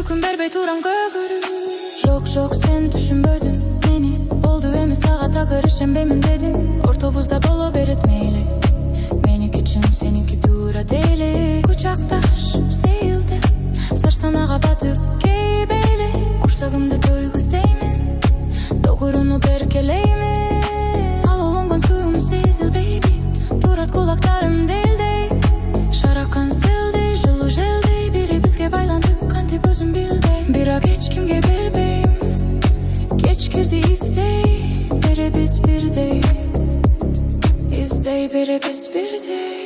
күн бербей турам көгөрүп. Жок сен түшүнбөдүң мени, болду эми сага такыр ишенбеймин дедиң. Ортобузда боло берет мейли, меники чын сеники туура дейли. Кучакташып сейилдеп сарсанага батып кейбейли, курсагымды тойгуз деймин, догурунуп эркелеймин. Ал уланган суюм сезилбейби, турат кулактарым делдей, шаракан селдей, жылуу желдей. Бири бизге байландык кантип өзүм билбейм, бирок эч кимге бербейм. Кечкирди издей, беребиз бирдей, издей беребиз бирдей.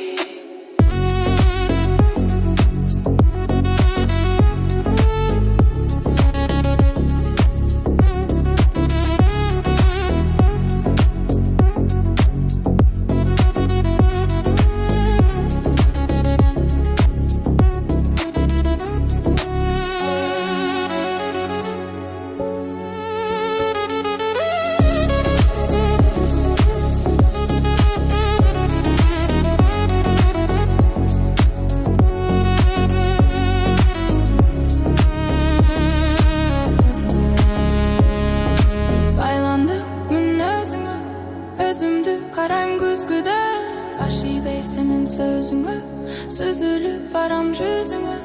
Özümdü karayım güzgüden, aşibey senin sözüngü, süzülüp baram yüzüngü,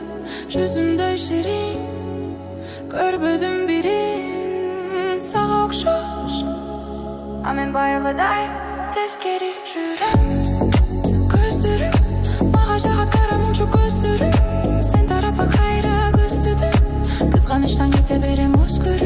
yüzümde şirin, görbödüm birin, sağa okşoş. Amen bayılıday, tezkeri jürem, gözlerim, mağa jahat karamın çok gözlerim, sen tarapa kayra gözlüdüm, kızganıştan yete berem özgür.